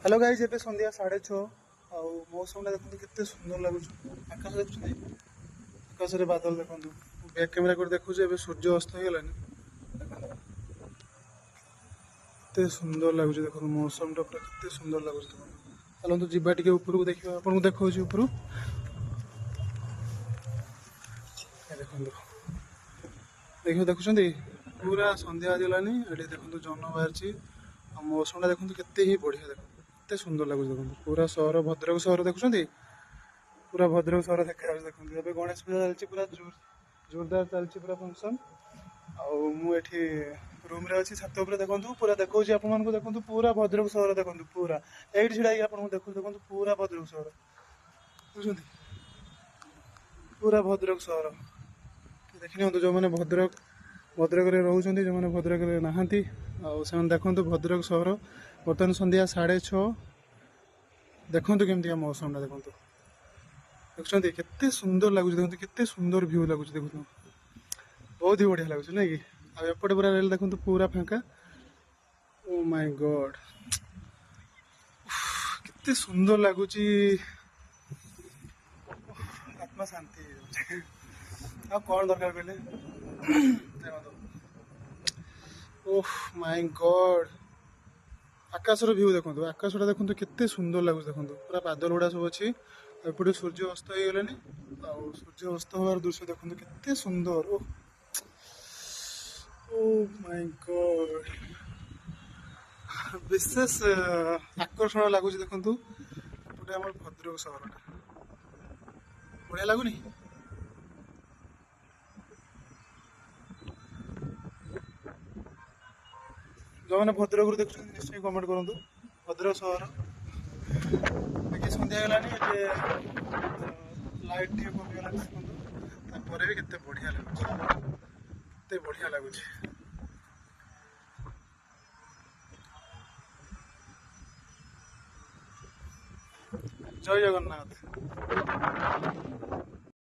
Hello guys, ये सन्ध्या 6:30 आउ मौसम देखते केते सुंदर लगुच। आकाश देखुं, आकाश रे बादल देखु। बैक कैमेरा कर देखु ए सूर्य अस्त हो गलानी। केते सुंदर लगुच देखो, मौसम टा पूरा केते सुंदर लगुच। चलतु जीवा टिके ऊपर देखिए, आपको देखा ऊपर देखो देखिए देखुं पूरा सन्ध्या आजलानी। ये देखो जन बाहरी मौसम देखो केते ही बढ़िया। देखो केते सुंदर लगुच। देखो पूरा सहर, भद्रक सहर देखुं, पूरा भद्रक सहर देखा। देखो ए गणेश पूजा चलती, पूरा जोरदार चलती पूरा फंक्शन। आठी रूम रे अच्छी छात उपर देखो, पूरा देखा आपको। देखो पूरा भद्रक सहर देखो, पूरा ये छिड़ा आपको देखो पूरा भद्रक सहर बुझे, पूरा भद्रक सहर देखनी। जो मैंने भद्रक रोचे, जो मैंने भद्रक नहांती देखो भद्रक सहर। बर्तमान सन्ध्या 6:30। देखो केमती मौसम देखो, देखते केते सुंदर लगुच। देखो केते सुंदर व्यू लगुच। देखो बहुत ही बढ़िया लगुच ना कि एपटे पूरा रेल देखो पूरा फांका। ओ माय गॉड, केते सुंदर लगुच। आत्मा शांति आ कौन दरकार कहले। ओह माय गॉड, आकाशर व्यू देखो, आकाशटा देखो केते सुंदर लगुच। देखो पूरा बादल गुड़ा सब अच्छी। एपटे सूर्य अस्त हो गलानी। सूर्य अस्त हबार दृश्य देखो केते सुंदर। ओ माय गॉड, विशेष आकर्षण लगुच। देखो एपटे आम भद्रक सहरटा बढ़िया लगुनि। जो मैंने भद्रक देखुं निश्चय कमेंट करूँ। भद्रक सहर देखिए सन्ध्या गलानी, लाइट टे कमिगला देखो भी केते बढ़िया लगुच, केते बढ़िया लगुच। जय जगन्नाथ।